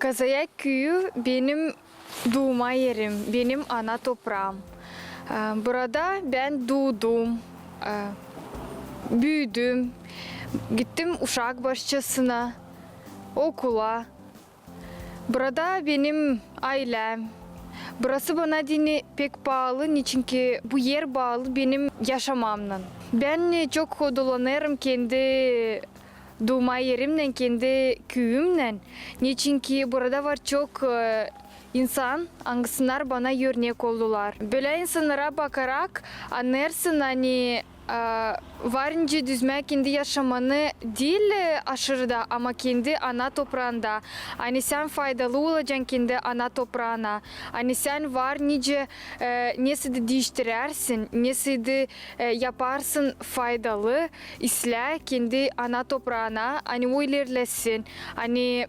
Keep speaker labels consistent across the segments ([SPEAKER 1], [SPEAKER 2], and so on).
[SPEAKER 1] Kazayak köyü benim doğma yerim, benim ana toprağım. Burada ben doğdum, büyüdüm, gittim uşak başçasına, okula. Burada benim ailem. Burası bana dini pek bağlı, çünkü bu yer bağlı benim yaşamamdan. Ben çok dolanırım kendi doğma yerimden, kendi köyümden. Niçin ki burada var çok insan, hangisler bana örnek oldular. Böyle insanlara bakarak anlarsın hani varınca düzme kendi yaşamanı değil aşırıda ama kendi ana toprağında. Hani sen faydalı olacaksın kendi ana toprağına. Hani sen var nice nesi de değiştirersin, nesi de yaparsın faydalı isle kendi ana toprağına. Hani o ilerlesin. Hani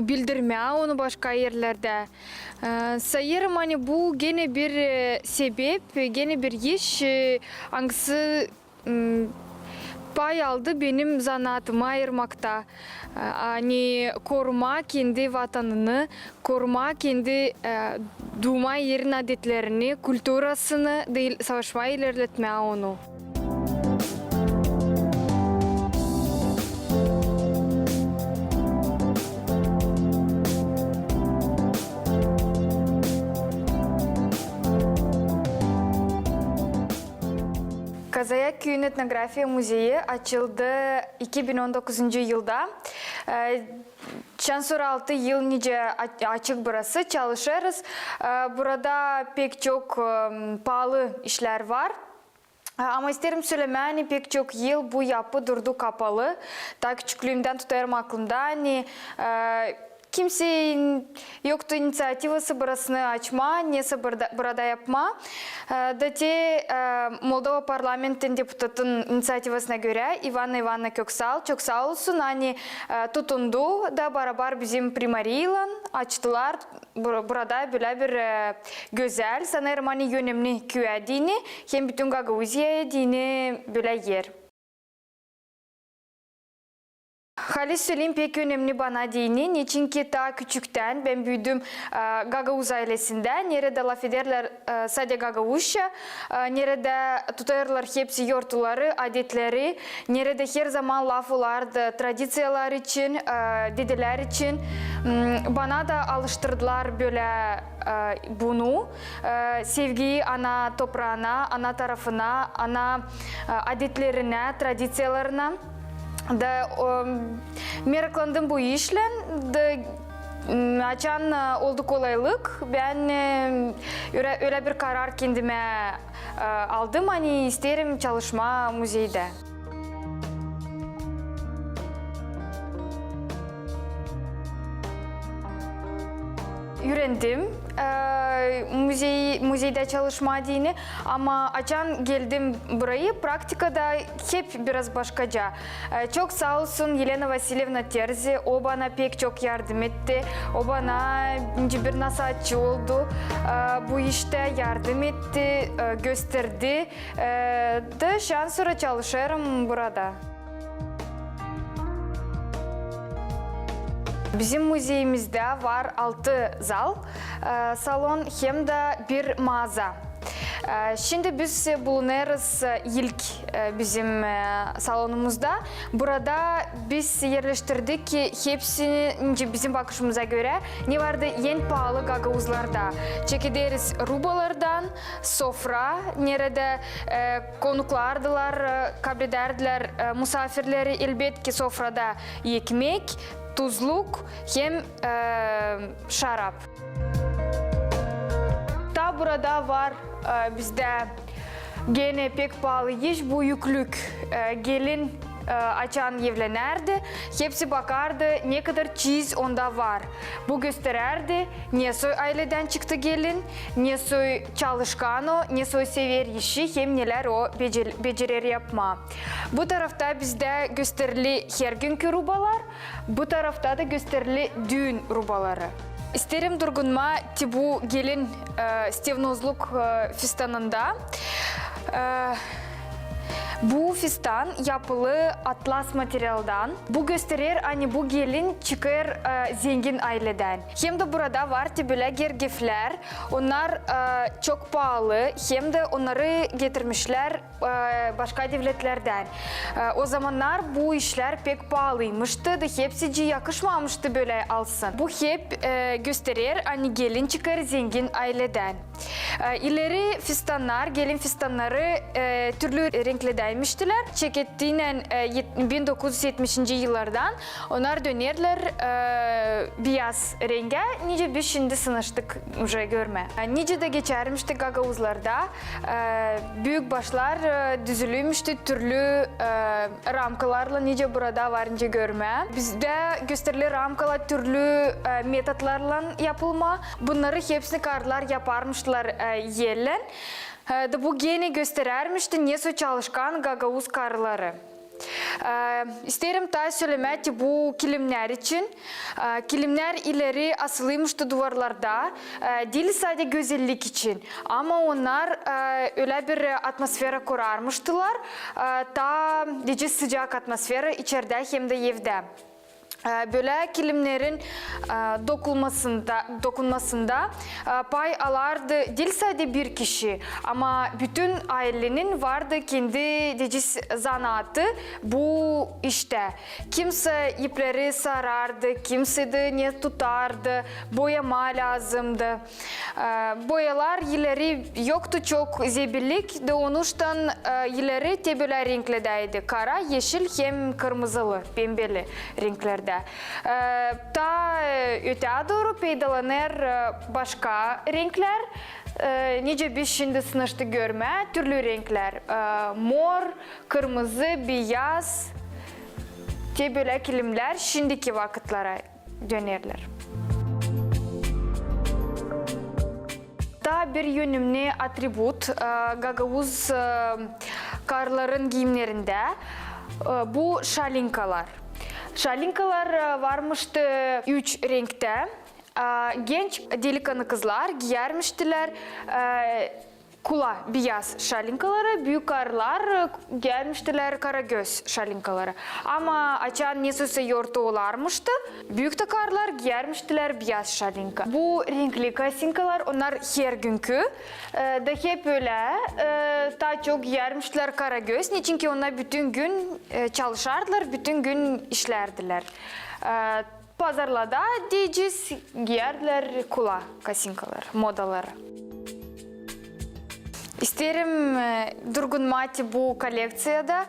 [SPEAKER 1] bildirme onu başka yerlerde. Sayarım hani bu gene bir sebep, gene bir iş hangisi pay aldı benim zanaatıma ayırmakta. Hani koruma kendi vatanını, koruma kendi doğma yerin adetlerini, kültürasını değil, savaşmaya ilerletmeye onu. Kazayak Köyü'nün Etnografiya Müzeyi açıldı 2019 yılda. Çan 6 yıl nice açık burası, çalışırız. Burada pek çok pahalı işler var. Ama isterim söylemeni pek çok yıl bu yapı durdu kapalı. Ta küçüklüğümden tutarım aklımda. Hani, kimsenin yoktu inisiyativası burasını açma, neyse burada yapma. Dati Moldova Parlamentin deputatın inisiyativasına göre Ivana Ivana Köksal, çok sağ olsun, hani tutundu da beraber bizim primariyle açtılar. Burada böyle bir güzel, sanırım hani önemli köy dini, hem bütün Gagauzya dini böyle yer. Halis söyleyeyim pek önemli bana dini. Niçin ki daha küçükten ben büyüdüm Gagavuz ailesinde. Nerede laf ederler sadece Gagavuzca. Nerede tutarlar hepsi yortuları, adetleri. Nerede her zaman laf olardı tradisiyalar için, dedeler için. Bana da alıştırdılar böyle bunu. Sevgiyi ana toprağına, ana tarafına, ana adetlerine, tradisiyalarına. Da meraklandım bu işle, da açan oldu kolaylık. Ben öyle bir karar kendime aldım, hani isterim çalışma müzeyde. Öğrendim müzeyde çalışma dini ama açan geldim burayı praktikada hep biraz başkaca. Çok sağ olsun Yelena Vasilyevna Terzi, o bana pek çok yardım etti. O bana bir nasihatçı oldu. Bu işte yardım etti, gösterdi. Da şu an sonra çalışıyorum burada. Bizim müzeyimizde var 6 zal, salon hem de bir mağaza. Şimdi biz bulunuruz ilk bizim salonumuzda. Burada biz yerleştirdik ki hepsini bizim bakışımıza göre ne vardı en pahalı Gagavuzlarda. Çekideriz rubalardan, sofra, nerede konuklardılar, kabul ederdiler misafirleri elbette sofrada ekmek, tuzluk hem şarap. Da burada var bizde gene pek pahalı iş, bu yüklük. Gelin açan evlenerdi, hepsi bakardı ne kadar çiz onda var. Bu gösterirdi ne soy aileden çıktı gelin, ne soy çalışkan o, ne soy sever işi, hem neler o becerir yapma. Bu tarafta bizde gösterili her günkü rubalar, bu tarafta da gösterili düğün rubaları. İsterim durgunma bu gelin Stevnozluk fistanında. Bu fistan yapılı atlas materyaldan. Bu gösterir hani bu gelin çıkar zengin aileden. Hem de burada var böyle gergefler. Onlar çok pahalı. Hem de onları getirmişler başka devletlerden. O zamanlar bu işler pek pahalıymıştı da hepsi yakışmamıştı böyle alsın. Bu hep gösterir hani gelin çıkar zengin aileden. İleri fistanlar, gelin fistanları türlü renkledeymiştiler. Çekettiğinden 1970. yıllardan onlar dönerler beyaz renge. Nice biz şimdi sınıştık görme. Nice de geçermişti gagavuzlarda. Büyük başlar düzülüymüştü türlü ramkalarla nice burada var nice görme. Bizde gösterilen ramkalar türlü metotlarla yapılma. Bunları hepsini karlar yaparmışlar yellen. Da bu gene gösterermişti nesi çalışkan gagavuz karları. İsterim ta söylemek bu kilimler için. Kilimler ileri asılıymıştı duvarlarda. Değil sadece güzellik için. Ama onlar öyle bir atmosfera kurarmıştılar. Ta sıcak atmosfera içeride hem de evde. Böyle kilimlerin dokunmasında pay alardı değil sadece bir kişi ama bütün ailenin vardı kendi zanaatı bu işte. Kimse ipleri sarardı, kimse de ne tutardı, boyama lazımdı. Boyalar ileri yoktu çok zebillik de onuştan ileri böyle renklerdeydi. Kara, yeşil hem kırmızılı, pembeli renklerde. Ta öteye doğru peydalanır başka renkler. Nice biz şimdi sınıştı görme. Türlü renkler. Mor, kırmızı, beyaz. Böyle kilimler şimdiki vakitlere dönerler. Daha bir yönümlü atribut gagavuz karların giyimlerinde bu şalinkalar. Şalinkalar varmıştı 3 renkte. Genç delikanlı kızlar giyermiştiler kula beyaz şalinkaları, büyük karlar giyermiştiler karagöz şalinkaları. Ama açan nesose yortu olarmıştı. Büyük de karlar giyermiştiler beyaz şalinka. Bu renkli kasinkalar onlar her günkü da hep öyle daha çok giyermiştiler karagöz. Çünkü onlar bütün gün çalışardılar, bütün gün işlerdiler. Pazarlarda diyeceğiz giyerdiler kula kasinkalar, modaları. İsterim Durgun Mati bu koleksiyada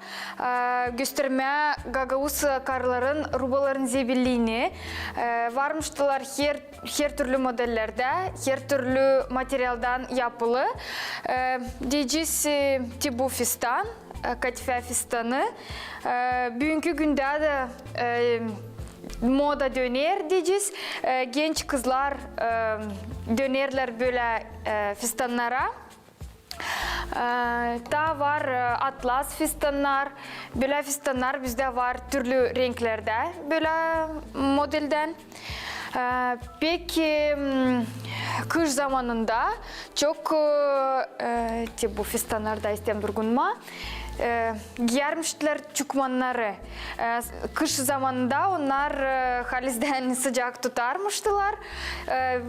[SPEAKER 1] göstermeye gagavuz karların rubaların zebilliğini. Varmıştılar her türlü modellerde, her türlü materyaldan yapılı. Diyeceğiz bu fistan, kadife fistanı. Bugünkü günde de moda döner diyeceğiz. Genç kızlar dönerler böyle fistanlara. Daha var atlas fistanlar, böyle fistanlar bizde var türlü renklerde, böyle modelden. Peki kış zamanında çok bu fistanlarda istem durgunma. Giyermişler çukmanları. Kış zamanında onlar halizden sıcak tutarmıştılar.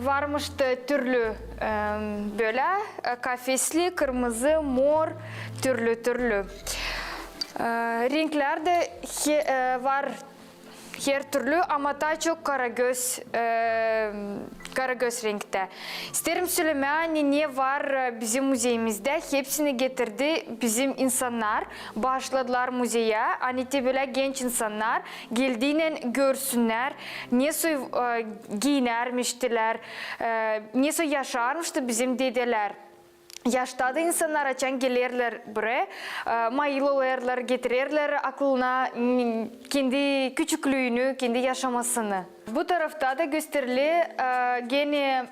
[SPEAKER 1] Varmıştı türlü böyle kafesli, kırmızı, mor, türlü. Renkler de var her türlü ama daha çok karagöz renkte. İsterim söylemeye ne var bizim müzeyimizde. Hepsini getirdi bizim insanlar. Başladılar müzeye. Hani böyle genç insanlar geldiğinde görsünler. Nasıl giyinirmiştiler. Nasıl yaşarmıştı bizim dedeler. Yaşta da insanlar açan gelirler buraya, mayılırlar, getirirler aklına kendi küçüklüğünü, kendi yaşamasını. Bu tarafta da gösterili gene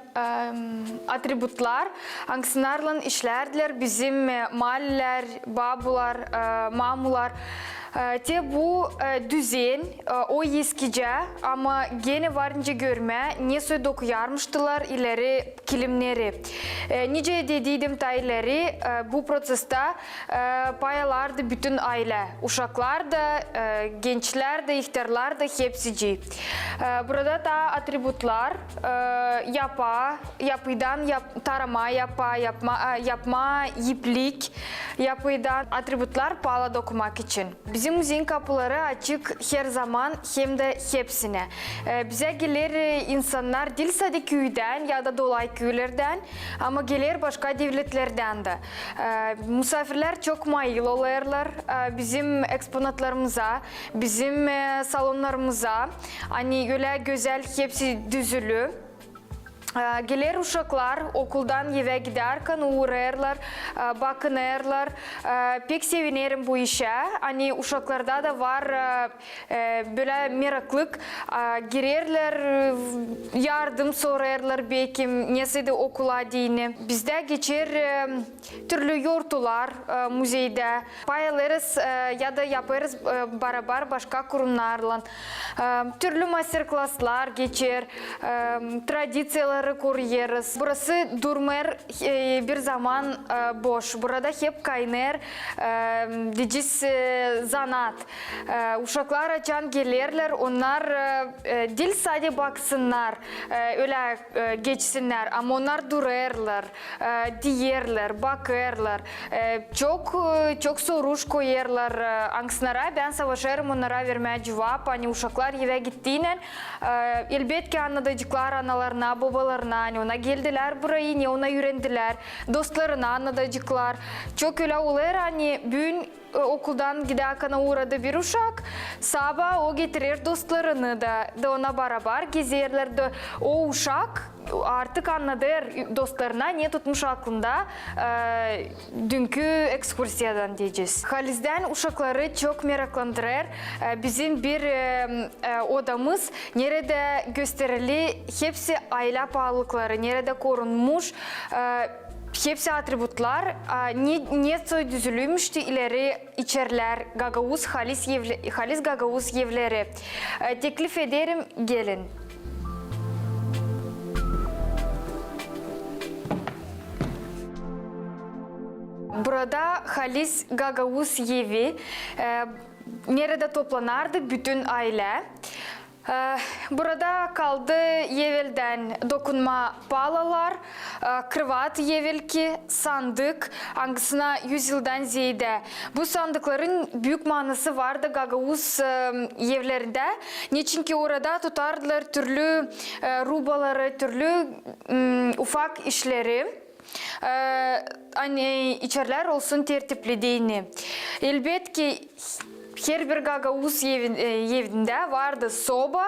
[SPEAKER 1] atributlar, angsınarlan işlerdiler, bizim mahaller, babular, mamular. Te bu düzen o eskice ama gene varınca görme ne soy dokuyarmıştılar ileri kilimleri. Nice dediydim ta ileri bu proseste payalardı bütün aile. Uşaklar da, gençler de, ihtiyarlar da hepsici. Burada da atributlar yapıdan tarama, yapma, iplik, yapıdan atributlar pala dokumak için. Bizim müziğin kapıları açık her zaman hem de hepsine. Bize gelir insanlar değil sadece köyden ya da dolay köylerden ama gelir başka devletlerden de. Misafirler çok mayıl olurlar bizim eksponatlarımıza, bizim salonlarımıza. Hani öyle güzel hepsi düzülü. Gelir uşaklar okuldan eve giderken uğrarlar, bakınırlar. Pek sevinirim bu işe. Hani uşaklarda da var böyle meraklık. Girerler, yardım sorarlar belki nesiydi okula diyeni. Bizde geçer türlü yurtlar müzeyde. Paylarız ya da yaparız beraber başka kurumlarla. Türlü masterclasslar geçer, tradisiyalar koruyoruz. Burası durmer bir zaman boş. Burada hep kaynar dediğimiz zanat. Uşaklar açan gelirler, onlar dil sadece baksınlar, öyle geçsinler ama onlar durarlar, diyerler, bakarlar. Çok soruş koyarlar angsınlara. Ben savaşırım onlara vermeye cevap. Hani uşaklar eve gittiğinde elbette anladıcıklar analarına, babalarına, ona geldiler burayı, ne ona öğrendiler, dostlarına anladıcıklar. Çok öyle olur hani bugün okuldan giderken uğradı bir uşak, sabah o getirir dostlarını da ona beraber gezerler de o uşak artık anladır dostlarına ne tutmuş aklında dünkü ekskursiyadan diyeceğiz. Halis'den uşakları çok meraklandırır. Bizim bir odamız nerede gösterili hepsi aile pahalılıkları, nerede korunmuş hepsi atributlar, ne düzülmüştü ileri içerler, Gagavuz, Halis Gagavuz evleri. Teklif ederim gelin. Burada Halis Gagavuz evi, nerede toplanardı bütün aile. Burada kaldı evvelden dokunma palalar, kravat evvelki sandık, hangisine 100 yıldan ziyade. Bu sandıkların büyük manası vardı Gagavuz evlerinde. Niçin ki orada tutardılar türlü rubaları, türlü ufak işleri. Hani içerler olsun tertipli diyini. Elbette ki her bir Gagavuz evinde vardı soba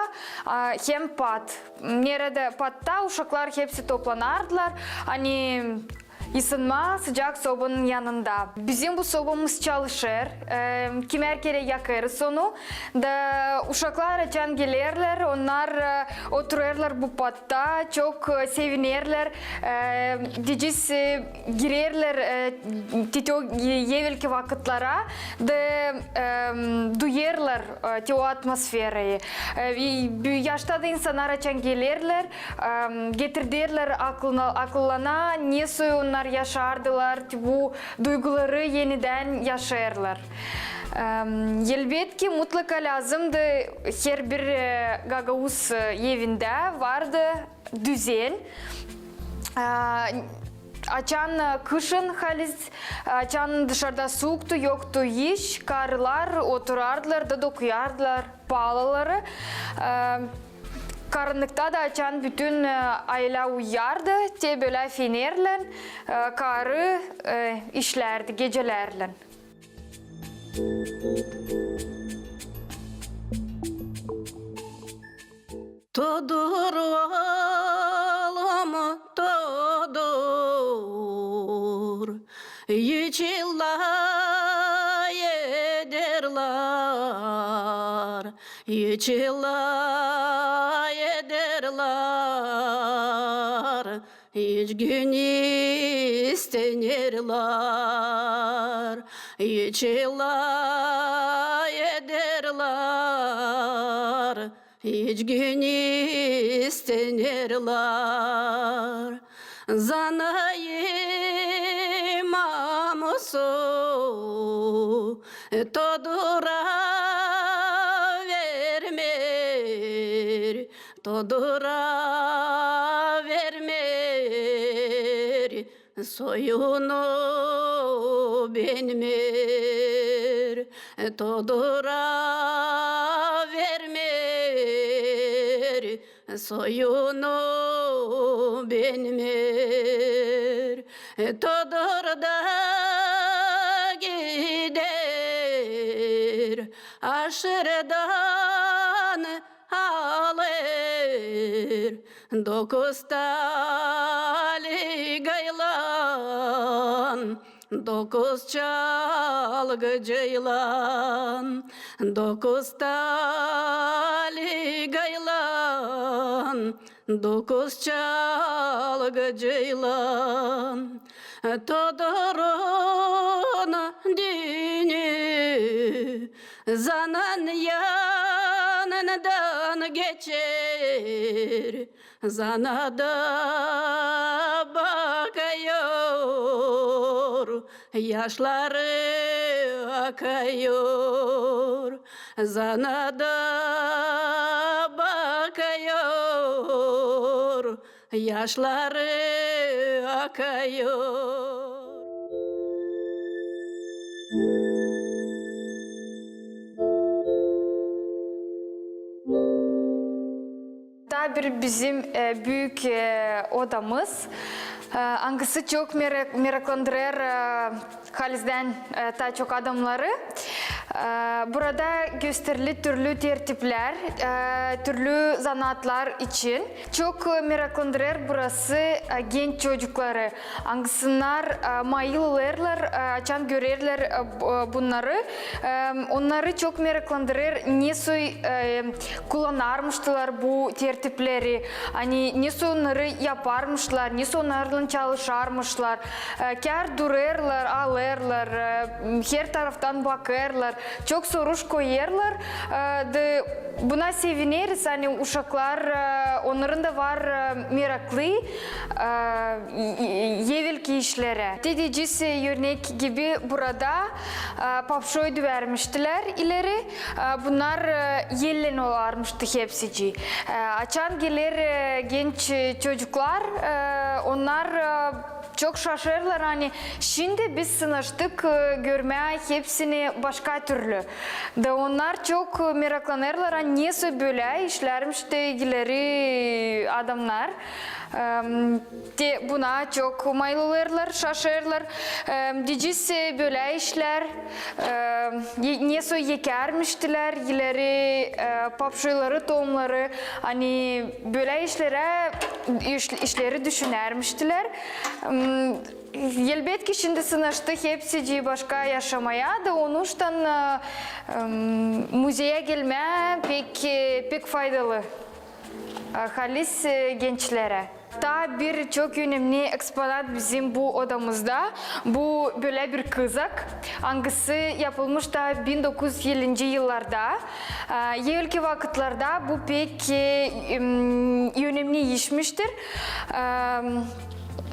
[SPEAKER 1] hem pat. Nerede patta uşaklar hepsi toplanardılar. Hani ısınma sıcak sobanın yanında. Bizim bu sobamız çalışır. Kimer kere yakarız onu. Da uşaklar açan gelirler. Onlar otururlar bu patta. Çok sevinirler. Diyeceğiz girerler o evvelki vakitlara. Da duyarlar o atmosferayı. Yaşta da insanlar açan gelirler. Getirdirler aklına ne onlar yaşardılar, bu duyguları yeniden yaşarlar. Elbette ki mutlaka lazımdı her bir Gagavuz evinde vardı düzen. Açan kışın Halis, açan dışarıda soğuktu, yoktu iş, karılar oturardılar da dokuyardılar palaları. Karanlıkta da açan bütün aile uyardı, te böyle fenerle karı işlerdi gecelerle.
[SPEAKER 2] Todur oğlum todur, Yiçilla ederler, Yiçilla ederler, hiç gün istenirler, hiç illa ederler, hiç gün istenirler. Zanayım amusu todura vermer, todura vermer, soyunu benmer, todura vermer, soyunu benmer, todurda gider, aşırıdan alır, dokuz tali gaylan, dokuz çalgı ceylan, dokuz tali gaylan, dokuz çalgı ceylan. Todorun dini zanan yanından geçer, zanada bakıyor, yaşları akıyor, zanada bakıyor, yaşları akıyor.
[SPEAKER 1] Daha bir bizim büyük odamız. Hangisi çok meraklandırır Haliz'den daha çok adamları. Burada gösterili türlü tertipler, türlü zanatlar için. Çok meraklandırır burası genç çocukları. Hangisler mayılırlar, açan görürler bunları. Onları çok meraklandırır. Nasıl kullanırmışlar bu tertipleri, hani nasıl onları yaparmışlar, nasıl onlarla çalışırmışlar. Kar dururlar, alırlar, her taraftan bakarlar. Çok soruş koyarlar. Buna seviniriz. Hani uşaklar, onların da var meraklı evvelki işlere. Dedicisi örnek gibi burada papşoydu vermiştiler ileri. Bunlar yellen olarmıştı hepsici. Açan gelir genç çocuklar, onlar çok şaşırırlar, hani şimdi biz sınıştık görmeye hepsini başka türlü. Da onlar çok meraklanırlar, hani nasıl böyle işlermiş de ilgileri adamlar. Buna çok mayılırlar, şaşırırlar. Dicisi böyle işler, nasıl yekermiştiler ileri papşıları, tohumları, hani böyle işleri düşünürmüştiler. Elbet ki şimdi sınıştı hepsi başka yaşamaya da onun için müzeye gelme pek faydalı Halis gençlere. Daha bir çok önemli eksponat bizim bu odamızda. Bu böyle bir kızak. Hangisi yapılmış da 1950 yıllarda. Evvelki vakitlerde bu pek önemli işmiştir.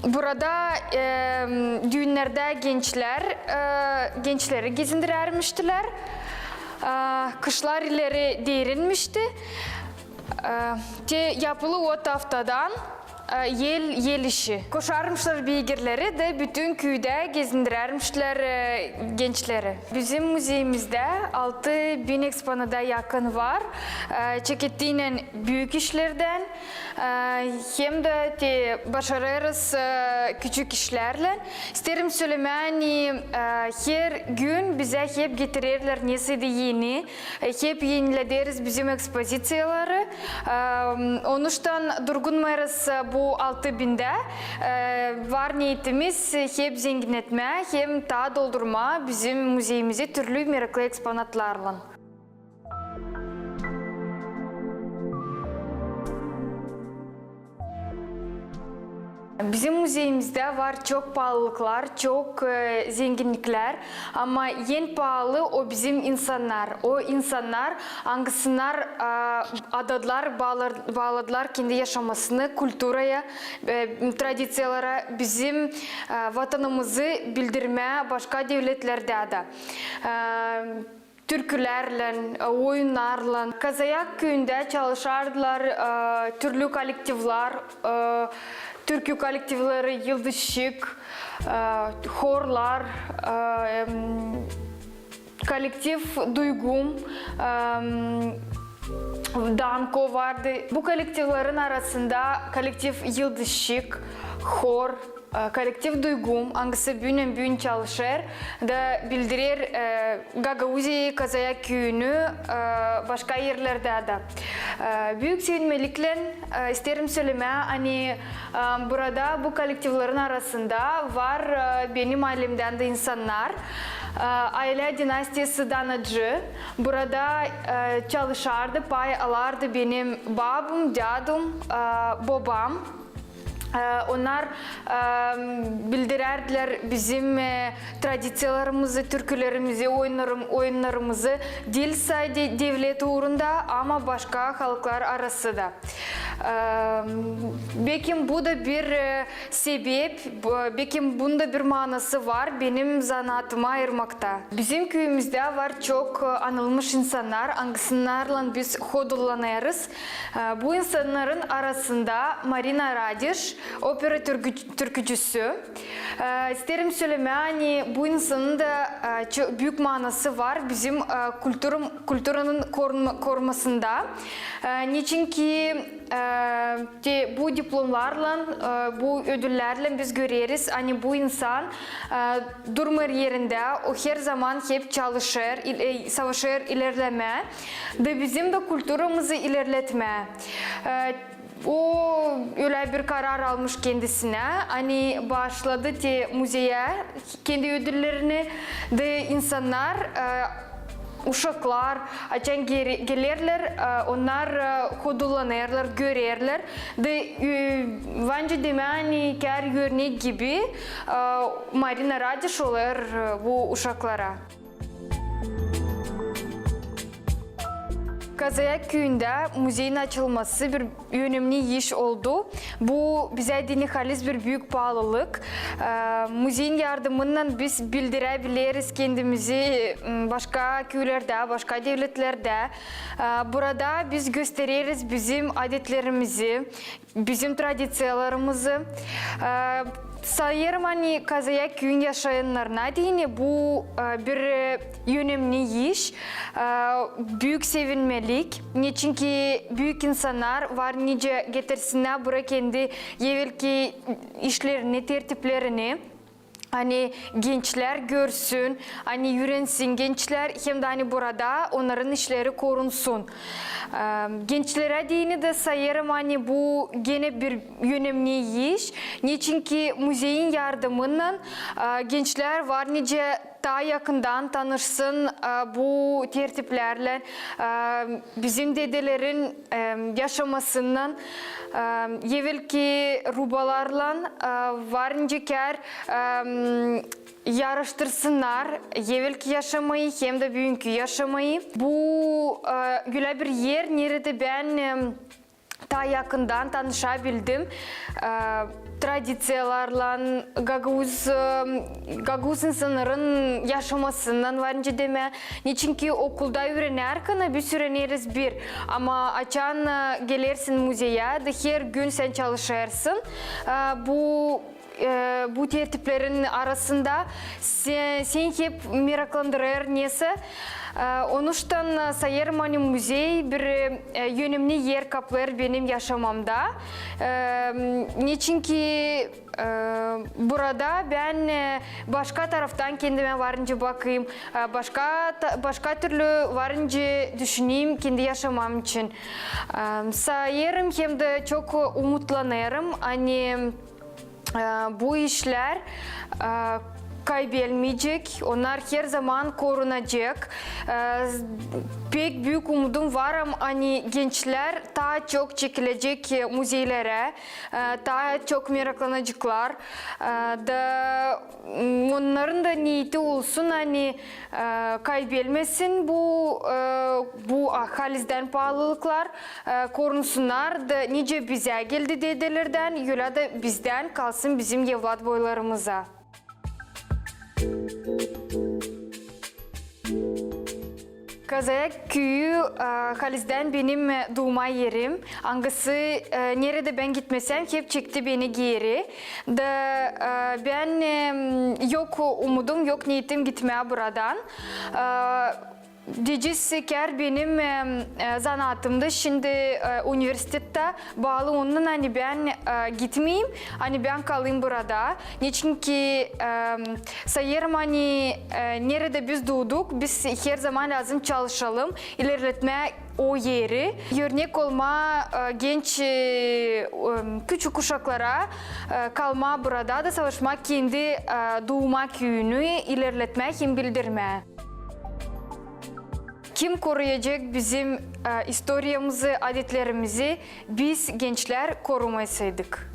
[SPEAKER 1] Burada düğünlerde gençleri gezindirermiştiler. Kışlar ileri değirilmişti. Yapılı o haftadan yel işi. Koşarmışlar beygirleri de bütün köyde gezindirermişler gençleri. Bizim müzeyimizde 6000 eksponata yakın var. Çekettiğinin büyük işlerden hem de başarırız küçük işlerle. İsterim söylemeni her gün bize hep getirirler nesiydi yeni. Hep yenileriz bizim ekspozitsiyaları. Onun için durgunmayız bu 6000'de. Var niyetimiz hep zengin etme, hem daha doldurma bizim müzeyimizi türlü meraklı eksponatlarla. Bizim müzeyimizde var çok pahalılıklar, çok zenginlikler ama en pahalı o bizim insanlar. O insanlar hangisiner adadılar, bağladılar kendi yaşamasını, kültüraya, tradisiyalara, bizim vatanımızı bildirmeye başka devletlerde de. Türkülerle, oyunlarla. Kazayak köyünde çalışardılar türlü kolektifler, türkü kolektifleri, Yıldız Şık, horlar, kolektif Duygum, Danko vardı. Bu kolektiflerin arasında kolektif Yıldız Şık, hor, kolektif Duygum, hangisi büyün çalışır da bildirir Gagauzi Kazayak köyünü başka yerlerde de. Büyük sevinmelikle isterim söylemeye, hani burada bu kolektiflerin arasında var benim ailemden de insanlar. Aile dinastiyası danacı. Burada çalışardı, pay alardı benim babam, dadım, babam. Onlar bildirerdiler bizim tradisiyalarımızı, türkülerimizi, oyunlarımızı değil sadece devlet uğrunda ama başka halklar arasında. Belki bu da bir sebep, belki bunda bir manası var benim zanatıma ayırmakta. Bizim köyümüzde var çok anılmış insanlar, hangisilerle biz hodullanırız. Bu insanların arasında Marina Radiş, opera türkücüsü. İsterim söylemeye, hani bu insanın da büyük manası var bizim kültürünün korumasında. Niçin ki bu diplomlarla, bu ödüllerle biz görüyoruz. Hani bu insan durmur yerinde, o her zaman hep çalışır, savaşır, ilerleme ve bizim de kültürümüzü ilerletme. O öyle bir karar almış kendisine. Hani başladı ki müzeye kendi ödüllerini de insanlar uşaklar açan gelirler, onlar hodullanırlar, görürler. Bence demeni kar örnek gibi Marina Radiş olur bu uşaklara. Kazayak köyünde müzeyin açılması bir önemli iş oldu. Bu bize dini halis bir büyük pahalılık. Müzeyin yardımından biz bildirebiliriz kendimizi başka köylerde, başka devletlerde. Burada biz gösteririz bizim adetlerimizi, bizim tradisiyalarımızı. Sayarım hani Kazayak köyün yaşayanlarına diyene bu bir önemli iş, büyük sevinmelik. Niçin ki büyük insanlar var nice getirsinler buraya kendi evvelki işlerini, tertiplerini. Hani gençler görsün, hani öğrensin gençler hem de hani burada onların işleri korunsun. Gençlere diyeni de sayarım hani bu gene bir önemli iş. Niçin ki müzeyin yardımından gençler var nice daha yakından tanışsın bu tertiplerle, bizim dedelerin yaşamasından, evvelki rubalarla varınca kar yarıştırsınlar evvelki yaşamayı hem de bugünkü yaşamayı. Bu güzel bir yer nerede ben daha yakından tanışabildim. Tradisiyalarla, Gaguz insanların yaşamasından varınca deme. Niçin ki okulda öğrenirken biz öğreniriz bir. Ama açan gelirsin müzeye de her gün sen çalışırsın. Bu tertiplerin arasında sen hep meraklandırır neyse. Onuştan sayarım hani müzey bir önemli yer kaplar benim yaşamamda. Niçin ki burada ben başka taraftan kendime varınca bakayım, başka türlü varınca düşüneyim kendi yaşamam için. Sayarım hem de çok umutlanırım. Hani bu işler kaybelmeyecek. Onlar her zaman korunacak. Pek büyük umudum var ama hani gençler daha çok çekilecek müzeylere, daha çok meraklanacaklar. Da onların da niyeti olsun hani kaybelmesin bu halizden pahalılıklar korunsunlar da nice bize geldi dedelerden yola da bizden kalsın bizim evlat boylarımıza. Kazayak köyü Haliz'den benim doğma yerim. Hangisi nerede ben gitmesem hep çekti beni geri. Ben yok umudum, yok niyetim gitmeye buradan. Dijiseker benim zanaatımda şimdi üniversitede bağlı onun hani ben gitmeyeyim hani ben kalayım burada. Niçin ki sayarım hani nerede biz doğduk biz her zaman lazım çalışalım ilerletme o yeri. Örnek olma genç küçük kuşaklara kalma burada da savaşmak kendi doğma köyünü ilerletme hem bildirme. Kim koruyacak bizim historiyamızı, adetlerimizi biz gençler korumasaydık?